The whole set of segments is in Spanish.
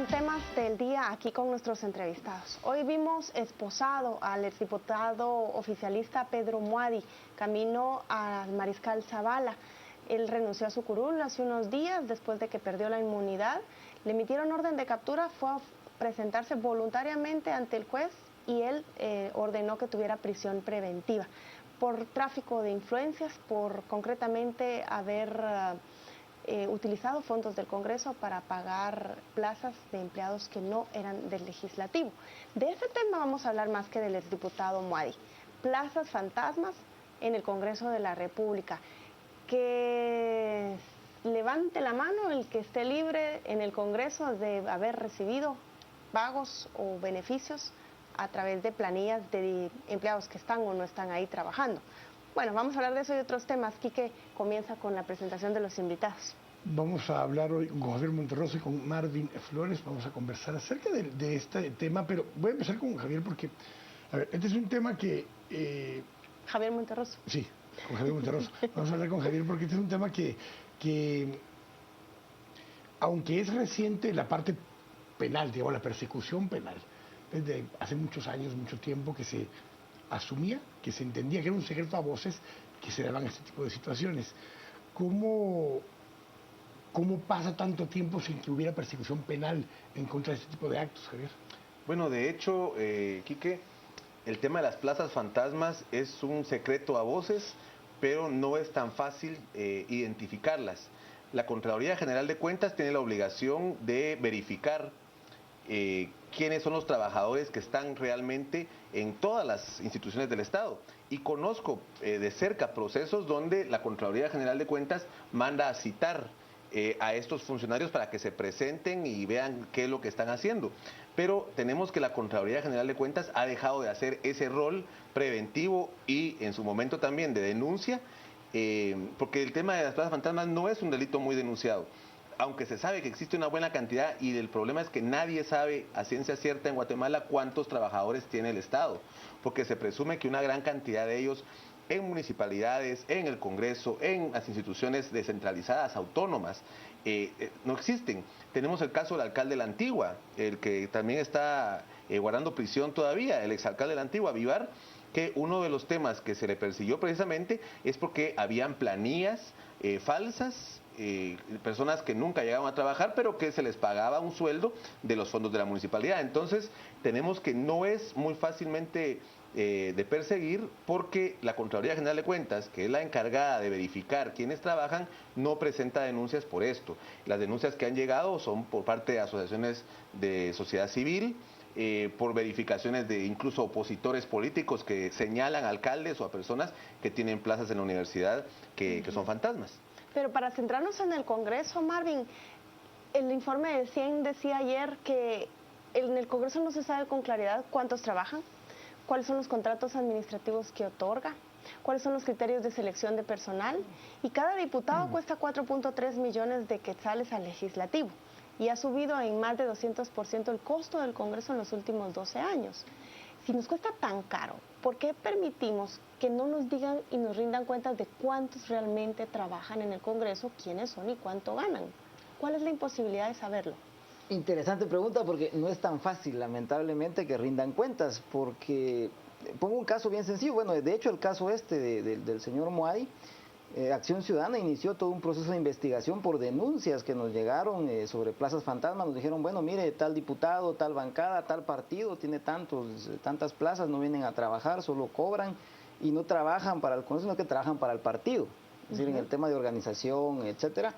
con temas del día aquí con nuestros entrevistados. Hoy vimos esposado al exdiputado oficialista Pedro Muadi, camino al Mariscal Zavala. Él renunció a su curul hace unos días después de que perdió la inmunidad. Le emitieron orden de captura, fue a presentarse voluntariamente ante el juez y él ordenó que tuviera prisión preventiva por tráfico de influencias, por concretamente haber utilizado fondos del Congreso para pagar plazas de empleados que no eran del legislativo. De ese tema vamos a hablar más que del exdiputado Muadi. Plazas fantasmas en el Congreso de la República. Que levante la mano el que esté libre en el Congreso de haber recibido pagos o beneficios a través de planillas de empleados que están o no están ahí trabajando. Bueno, vamos a hablar de eso y otros temas. Quique comienza con la presentación de los invitados. Vamos a hablar hoy con Javier Monterroso y con Marvin Flores. Vamos a conversar acerca de este tema, pero voy a empezar con Javier porque, a ver, este es un tema que... Javier Monterroso. Sí, con Javier Monterroso. Vamos a hablar con Javier porque este es un tema que aunque es reciente la parte penal, digamos, la persecución penal, desde hace muchos años, mucho tiempo que se asumía, que se entendía que era un secreto a voces que se daban este tipo de situaciones. ¿Cómo pasa tanto tiempo sin que hubiera persecución penal en contra de este tipo de actos, Javier? Bueno, de hecho, Quique, el tema de las plazas fantasmas es un secreto a voces, pero no es tan fácil identificarlas. La Contraloría General de Cuentas tiene la obligación de verificar quiénes son los trabajadores que están realmente en todas las instituciones del Estado. Y conozco de cerca procesos donde la Contraloría General de Cuentas manda a citar a estos funcionarios para que se presenten y vean qué es lo que están haciendo. Pero tenemos que la Contraloría General de Cuentas ha dejado de hacer ese rol preventivo y en su momento también de denuncia, porque el tema de las plazas fantasmas no es un delito muy denunciado. Aunque se sabe que existe una buena cantidad y el problema es que nadie sabe a ciencia cierta en Guatemala cuántos trabajadores tiene el Estado, porque se presume que una gran cantidad de ellos en municipalidades, en el Congreso, en las instituciones descentralizadas, autónomas, no existen. Tenemos el caso del alcalde de la Antigua, el que también está guardando prisión todavía, el exalcalde de la Antigua, Vivar, que uno de los temas que se le persiguió precisamente es porque habían planillas falsas, personas que nunca llegaban a trabajar, pero que se les pagaba un sueldo de los fondos de la municipalidad. Entonces, tenemos que no es muy fácilmente de perseguir porque la Contraloría General de Cuentas, que es la encargada de verificar quiénes trabajan, no presenta denuncias por esto. Las denuncias que han llegado son por parte de asociaciones de sociedad civil, por verificaciones de incluso opositores políticos que señalan a alcaldes o a personas que tienen plazas en la universidad que son fantasmas. Pero para centrarnos en el Congreso, Marvin, el informe del CIEN decía ayer que en el Congreso no se sabe con claridad cuántos trabajan, cuáles son los contratos administrativos que otorga, cuáles son los criterios de selección de personal, y cada diputado cuesta 4.3 millones de quetzales al legislativo y ha subido en más de 200% el costo del Congreso en los últimos 12 años. Si nos cuesta tan caro, ¿por qué permitimos que no nos digan y nos rindan cuentas de cuántos realmente trabajan en el Congreso, quiénes son y cuánto ganan? ¿Cuál es la imposibilidad de saberlo? Interesante pregunta porque no es tan fácil, lamentablemente, que rindan cuentas, porque pongo un caso bien sencillo. Bueno, de hecho el caso del señor Muadi, Acción Ciudadana inició todo un proceso de investigación por denuncias que nos llegaron sobre plazas fantasmas. Nos dijeron, bueno, mire, tal diputado, tal bancada, tal partido tiene tantas plazas, no vienen a trabajar, solo cobran y no trabajan para el Congreso, sino que trabajan para el partido, es decir, en el tema de organización, etcétera.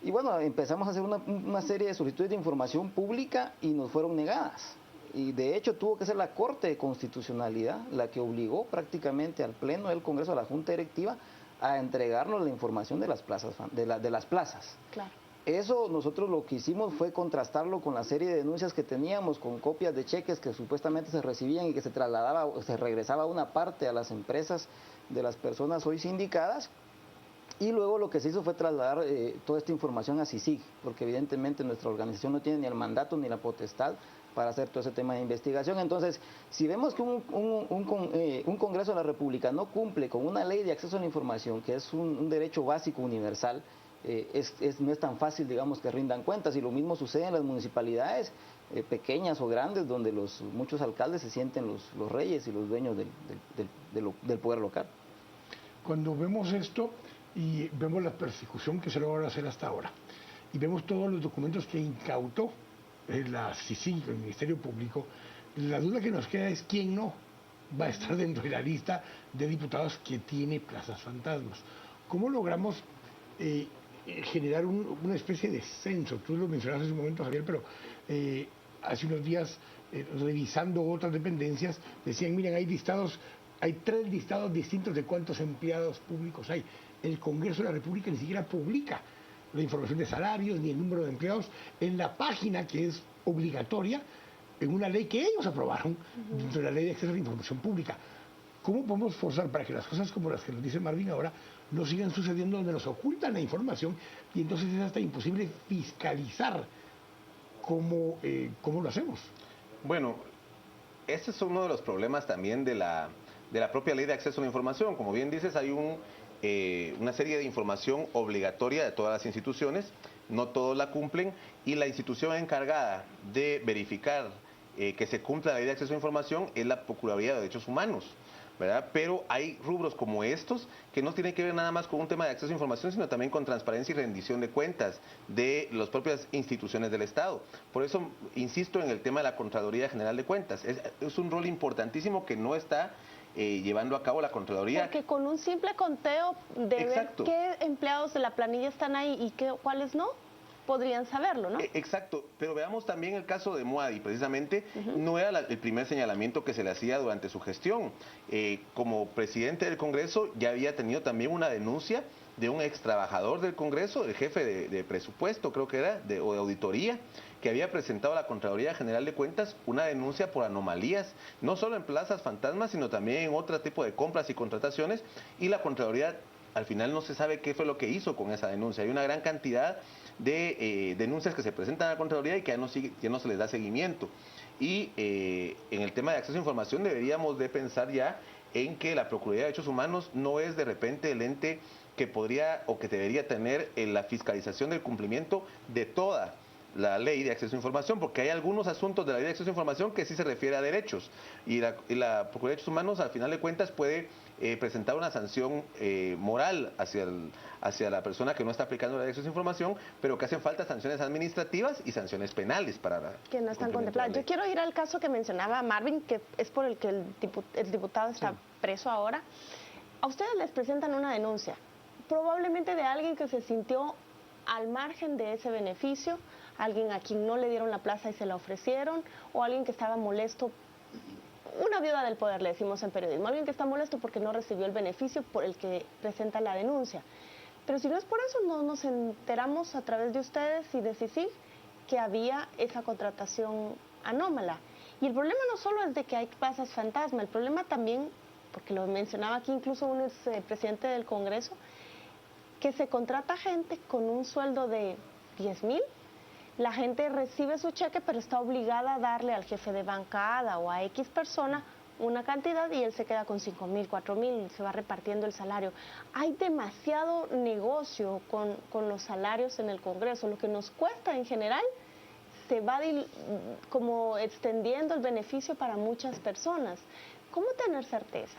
Y bueno, empezamos a hacer una serie de solicitudes de información pública y nos fueron negadas. Y de hecho tuvo que ser la Corte de Constitucionalidad la que obligó prácticamente al Pleno del Congreso, a la Junta Directiva, a entregarnos la información de las plazas. Claro. Eso nosotros lo que hicimos fue contrastarlo con la serie de denuncias que teníamos, con copias de cheques que supuestamente se recibían y que se trasladaba o se regresaba una parte a las empresas de las personas hoy sindicadas. Y luego lo que se hizo fue trasladar toda esta información a CICIG, porque evidentemente nuestra organización no tiene ni el mandato ni la potestad para hacer todo ese tema de investigación. Entonces, si vemos que un Congreso de la República no cumple con una ley de acceso a la información, que es un derecho básico universal, no es tan fácil, digamos, que rindan cuentas. Y lo mismo sucede en las municipalidades pequeñas o grandes, donde muchos alcaldes se sienten los reyes y los dueños del poder local. Cuando vemos esto y vemos la persecución que se logra hacer hasta ahora, y vemos todos los documentos que incautó la CICIG, el Ministerio Público, la duda que nos queda es quién no va a estar dentro de la lista de diputados que tiene plazas fantasmas. ¿Cómo logramos generar una especie de censo? Tú lo mencionaste hace un momento, Javier, pero hace unos días, revisando otras dependencias, decían, miren, hay 3 listados distintos de cuántos empleados públicos hay. El Congreso de la República ni siquiera publica la información de salarios ni el número de empleados en la página que es obligatoria en una ley que ellos aprobaron dentro de la Ley de Acceso a la Información Pública. ¿Cómo podemos forzar para que las cosas como las que nos dice Marvin ahora no sigan sucediendo, donde nos ocultan la información y entonces es hasta imposible fiscalizar cómo lo hacemos? Bueno, ese es uno de los problemas también de la propia Ley de Acceso a la Información. Como bien dices, hay una serie de información obligatoria de todas las instituciones, no todos la cumplen, y la institución encargada de verificar que se cumpla la Ley de Acceso a la Información es la Procuraduría de Derechos Humanos, ¿verdad? Pero hay rubros como estos que no tienen que ver nada más con un tema de acceso a información, sino también con transparencia y rendición de cuentas de las propias instituciones del Estado. Por eso insisto en el tema de la Contraloría General de Cuentas. Es un rol importantísimo que no está llevando a cabo la Contraloría. Porque con un simple conteo de Exacto. ver qué empleados de la planilla están ahí y cuáles no, podrían saberlo, ¿no? Exacto, pero veamos también el caso de Muadi, precisamente no era el primer señalamiento que se le hacía durante su gestión. Como presidente del Congreso ya había tenido también una denuncia de un ex trabajador del Congreso, el jefe de presupuesto, creo que era, o de auditoría, que había presentado a la Contraloría General de Cuentas una denuncia por anomalías, no solo en plazas fantasmas, sino también en otro tipo de compras y contrataciones, y la Contraloría al final no se sabe qué fue lo que hizo con esa denuncia. Hay una gran cantidad de denuncias que se presentan a la Contraloría y que ya no se les da seguimiento. Y en el tema de acceso a información deberíamos de pensar ya en que la Procuraduría de Derechos Humanos no es de repente el ente que podría o que debería tener la fiscalización del cumplimiento de toda la Ley de Acceso a Información, porque hay algunos asuntos de la Ley de Acceso a Información que sí se refiere a derechos, y la Procuraduría de Derechos Humanos, al final de cuentas, puede presentar una sanción moral hacia la persona que no está aplicando la Ley de Acceso a Información, pero que hacen falta sanciones administrativas y sanciones penales para que no están contempladas. Yo quiero ir al caso que mencionaba Marvin, que es por el que el diputado está preso ahora. A ustedes les presentan una denuncia, probablemente de alguien que se sintió al margen de ese beneficio, alguien a quien no le dieron la plaza y se la ofrecieron, o alguien que estaba molesto, una viuda del poder, le decimos en periodismo, alguien que está molesto porque no recibió el beneficio por el que presenta la denuncia. Pero si no es por eso, no nos enteramos a través de ustedes y de CICIG que había esa contratación anómala. Y el problema no solo es de que hay plazas fantasma, el problema también, porque lo mencionaba aquí incluso un presidente del Congreso, que se contrata gente con un sueldo de 10,000, la gente recibe su cheque, pero está obligada a darle al jefe de bancada o a X persona una cantidad y él se queda con 5,000, 4,000, se va repartiendo el salario. Hay demasiado negocio con los salarios en el Congreso. Lo que nos cuesta en general se va como extendiendo el beneficio para muchas personas. ¿Cómo tener certeza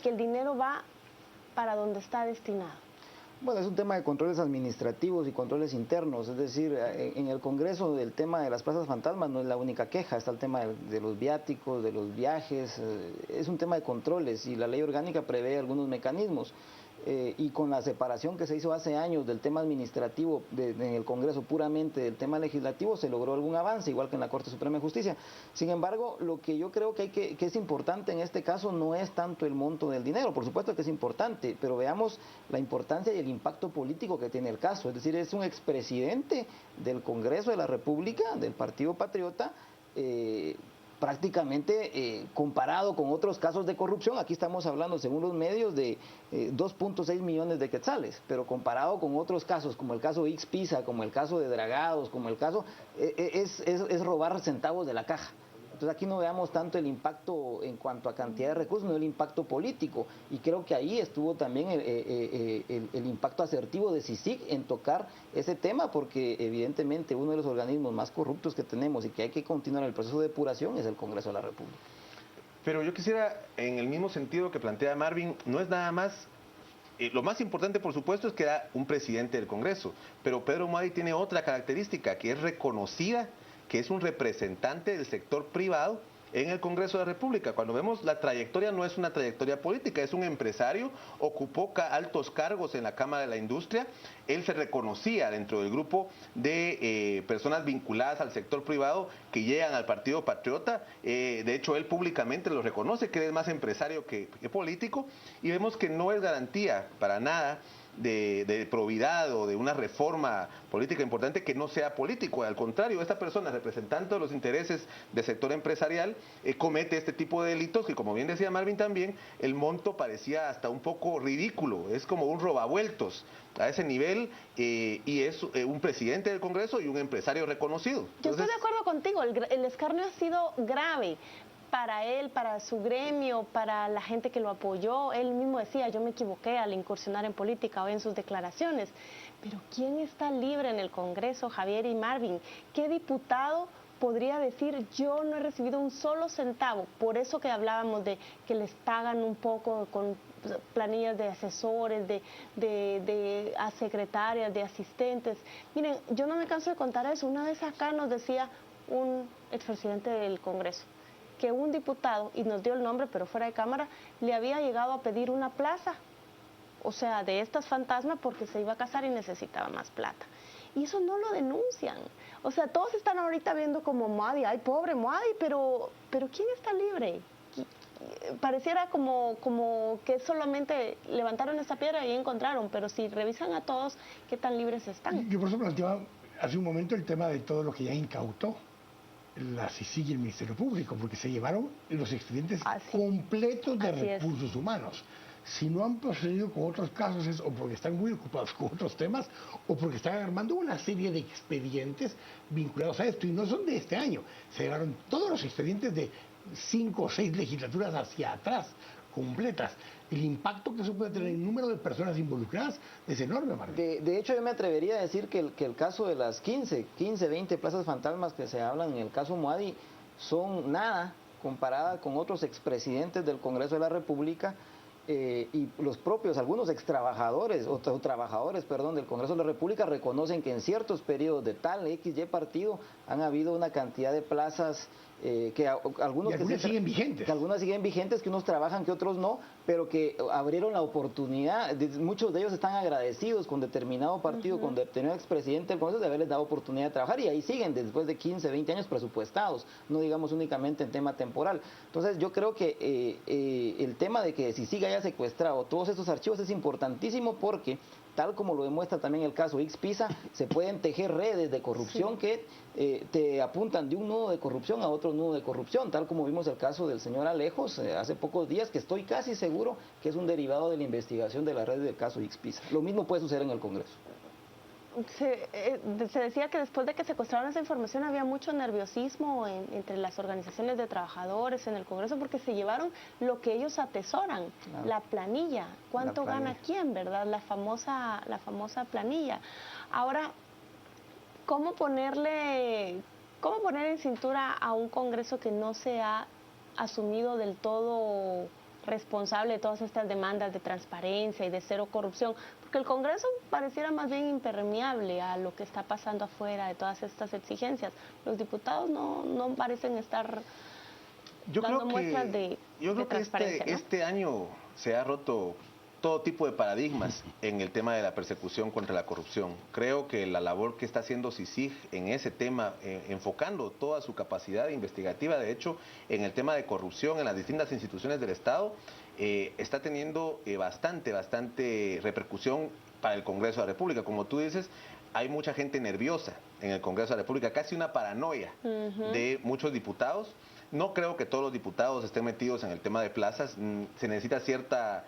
que el dinero va para donde está destinado? Bueno, es un tema de controles administrativos y controles internos, es decir, en el Congreso el tema de las plazas fantasmas no es la única queja, está el tema de los viáticos, de los viajes, es un tema de controles y la ley orgánica prevé algunos mecanismos. Y con la separación que se hizo hace años del tema administrativo en el Congreso puramente del tema legislativo, se logró algún avance, igual que en la Corte Suprema de Justicia. Sin embargo, lo que yo creo que es importante en este caso no es tanto el monto del dinero, por supuesto que es importante, pero veamos la importancia y el impacto político que tiene el caso. Es decir, es un expresidente del Congreso de la República, del Partido Patriota, prácticamente comparado con otros casos de corrupción, aquí estamos hablando según los medios de 2.6 millones de quetzales, pero comparado con otros casos como el caso Ixpisa, como el caso de Dragados, como el caso, es robar centavos de la caja. Entonces aquí no veamos tanto el impacto en cuanto a cantidad de recursos, sino el impacto político. Y creo que ahí estuvo también el impacto asertivo de CICIG en tocar ese tema, porque evidentemente uno de los organismos más corruptos que tenemos y que hay que continuar el proceso de depuración es el Congreso de la República. Pero yo quisiera, en el mismo sentido que plantea Marvin, no es nada más. Lo más importante, por supuesto, es que era un presidente del Congreso, pero Pedro Muadi tiene otra característica, que es reconocida, que es un representante del sector privado en el Congreso de la República. Cuando vemos la trayectoria, no es una trayectoria política, es un empresario, ocupó altos cargos en la Cámara de la Industria, él se reconocía dentro del grupo de personas vinculadas al sector privado que llegan al Partido Patriota. De hecho, él públicamente lo reconoce, que él es más empresario que político, y vemos que no es garantía para nada de probidad o de una reforma política importante que no sea político. Al contrario, esta persona, representante de los intereses del sector empresarial, comete este tipo de delitos que, como bien decía Marvin también, el monto parecía hasta un poco ridículo, es como un robavueltos a ese nivel, y es un presidente del Congreso y un empresario reconocido. Yo estoy de acuerdo contigo, el escarnio ha sido grave para él, para su gremio, para la gente que lo apoyó. Él mismo decía, yo me equivoqué al incursionar en política hoy en sus declaraciones. Pero ¿quién está libre en el Congreso, Javier y Marvin? ¿Qué diputado podría decir, yo no he recibido un solo centavo? Por eso que hablábamos de que les pagan un poco con planillas de asesores, de secretarias, de asistentes. Miren, yo no me canso de contar eso. Una vez acá nos decía un expresidente del Congreso que un diputado, y nos dio el nombre pero fuera de cámara, le había llegado a pedir una plaza, o sea, de estas fantasmas, porque se iba a casar y necesitaba más plata. Y eso no lo denuncian. O sea, todos están ahorita viendo como Muadi, ay, pobre Muadi, pero ¿quién está libre? Pareciera como que solamente levantaron esta piedra y encontraron, pero si revisan a todos, ¿qué tan libres están? Yo por eso planteaba hace un momento el tema de todo lo que ya incautó la CICIG y el Ministerio Público, porque se llevaron los expedientes completos de recursos humanos. Si no han procedido con otros casos es o porque están muy ocupados con otros temas o porque están armando una serie de expedientes vinculados a esto, y no son de este año. Se llevaron todos los expedientes de 5 o 6 legislaturas hacia atrás, completas. El impacto que eso puede tener en el número de personas involucradas es enorme, Martín. De hecho, yo me atrevería a decir que el caso de las 15, 20 plazas fantasmas que se hablan en el caso Muadi son nada comparada con otros expresidentes del Congreso de la República, y los propios, algunos extrabajadores o trabajadores, perdón, del Congreso de la República reconocen que en ciertos periodos de tal XY partido han habido una cantidad de plazas que algunos siguen vigentes. Que algunas siguen vigentes, que unos trabajan, que otros no, pero que abrieron la oportunidad. Muchos de ellos están agradecidos con determinado partido, con determinado expresidente del Congreso, de haberles dado oportunidad de trabajar, y ahí siguen después de 15, 20 años presupuestados, no digamos únicamente en tema temporal. Entonces yo creo que el tema de que si sigue haya secuestrado todos estos archivos es importantísimo, porque tal como lo demuestra también el caso Ixpisa, se pueden tejer redes de corrupción que te apuntan de un nudo de corrupción a otro nudo de corrupción, tal como vimos el caso del señor Alejos hace pocos días, que estoy casi seguro que es un derivado de la investigación de la red del caso Ixpisa. Lo mismo puede suceder en el Congreso. Se decía que después de que secuestraron esa información había mucho nerviosismo entre las organizaciones de trabajadores en el Congreso, porque se llevaron lo que ellos atesoran, la planilla, cuánto gana quién, ¿verdad? La famosa planilla. Ahora, ¿cómo poner en cintura a un Congreso que no se ha asumido del todo responsable de todas estas demandas de transparencia y de cero corrupción? Porque el Congreso pareciera más bien impermeable a lo que está pasando afuera de todas estas exigencias. Los diputados no parecen estar dando muestras de transparencia. Este año se ha roto todo tipo de paradigmas en el tema de la persecución contra la corrupción. Creo que la labor que está haciendo CICIG en ese tema, enfocando toda su capacidad investigativa, de hecho, en el tema de corrupción en las distintas instituciones del Estado, está teniendo bastante repercusión para el Congreso de la República. Como tú dices, hay mucha gente nerviosa en el Congreso de la República, casi una paranoia de muchos diputados. No creo que todos los diputados estén metidos en el tema de plazas. Se necesita cierta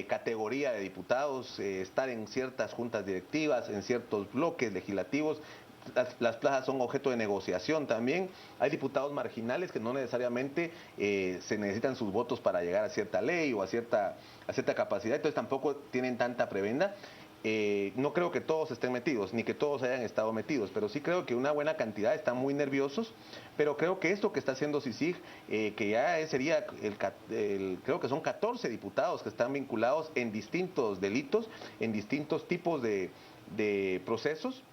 categoría de diputados, estar en ciertas juntas directivas, en ciertos bloques legislativos, las plazas son objeto de negociación también. Hay diputados marginales que no necesariamente se necesitan sus votos para llegar a cierta ley o a cierta capacidad, entonces tampoco tienen tanta prebenda. No creo que todos estén metidos, ni que todos hayan estado metidos, pero sí creo que una buena cantidad están muy nerviosos, pero creo que esto que está haciendo CICIG, que ya sería, creo que son 14 diputados que están vinculados en distintos delitos, en distintos tipos de procesos,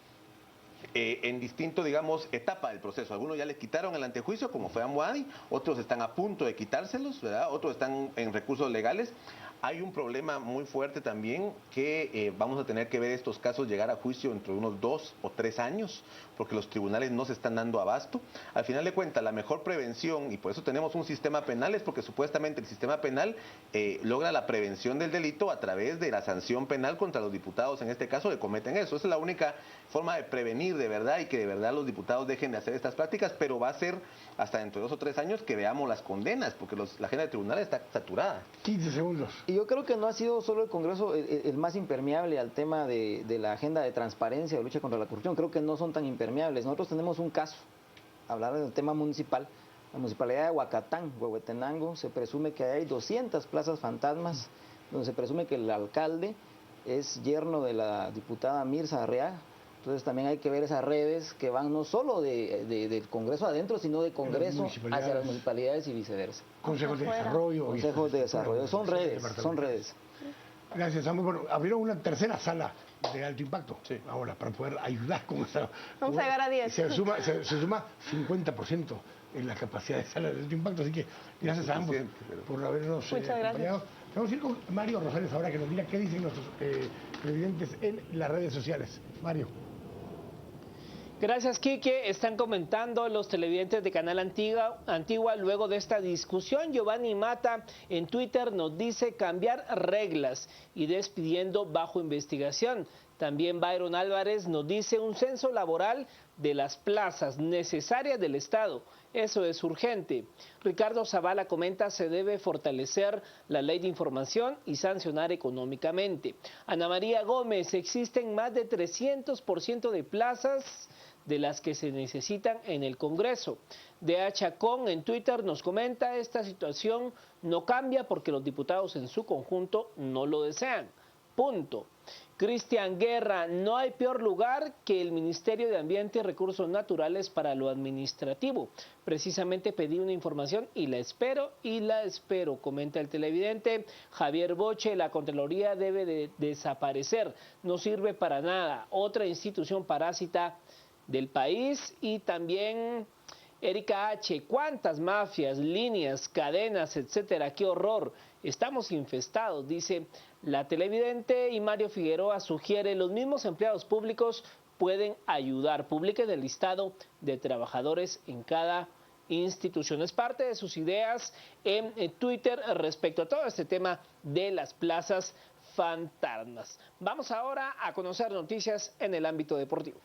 en distinto, digamos, etapa del proceso. Algunos ya les quitaron el antejuicio, como fue a Muadi, otros están a punto de quitárselos, ¿verdad? Otros están en recursos legales. Hay un problema muy fuerte también que vamos a tener que ver estos casos llegar a juicio entre unos 2 o 3 años, porque los tribunales no se están dando abasto. Al final de cuentas, la mejor prevención, y por eso tenemos un sistema penal, es porque supuestamente el sistema penal logra la prevención del delito a través de la sanción penal contra los diputados, en este caso, que cometen eso. Esa es la única forma de prevenir de verdad y que de verdad los diputados dejen de hacer estas prácticas, pero va a ser hasta dentro de 2 o 3 años que veamos las condenas, porque la agenda de tribunales está saturada. 15 segundos. Y yo creo que no ha sido solo el Congreso el más impermeable al tema de la agenda de transparencia, de lucha contra la corrupción. Creo que no son tan impermeables. Nosotros tenemos un caso, hablar del tema municipal. La municipalidad de Huacatán, Huehuetenango, se presume que hay 200 plazas fantasmas, donde se presume que el alcalde es yerno de la diputada Mirza Arriaga. Entonces también hay que ver esas redes que van no solo del Congreso adentro, sino de Congreso hacia las municipalidades y viceversa. Consejos de desarrollo. Consejos de desarrollo, son redes. Gracias, Samuel. Bueno, abrieron una tercera sala de alto impacto ahora para poder ayudar con esta. Vamos a llegar a 10. Se suma 50% en la capacidad de sala de alto impacto, así que gracias a ambos por habernos acompañado. Vamos a ir con Mario Rosales ahora que nos diga qué dicen nuestros televidentes en las redes sociales. Mario. Gracias, Quique. Están comentando los televidentes de Canal Antigua luego de esta discusión. Giovanni Mata en Twitter nos dice cambiar reglas y despidiendo bajo investigación. También Byron Álvarez nos dice un censo laboral de las plazas necesarias del Estado. Eso es urgente. Ricardo Zavala comenta se debe fortalecer la ley de información y sancionar económicamente. Ana María Gómez, existen más de 300% de plazas de las que se necesitan en el Congreso. D.A. Chacón en Twitter nos comenta esta situación no cambia porque los diputados en su conjunto no lo desean. Punto. Cristian Guerra, no hay peor lugar que el Ministerio de Ambiente y Recursos Naturales para lo administrativo. Precisamente pedí una información y la espero, comenta el televidente. Javier Boche, la Contraloría debe de desaparecer, no sirve para nada. Otra institución parásita del país. Y también Erika H., ¿cuántas mafias, líneas, cadenas, etcétera? ¡Qué horror! Estamos infestados, dice la televidente. Y Mario Figueroa sugiere los mismos empleados públicos pueden ayudar. Publiquen el listado de trabajadores en cada institución. Es parte de sus ideas en Twitter respecto a todo este tema de las plazas fantasmas. Vamos ahora a conocer noticias en el ámbito deportivo.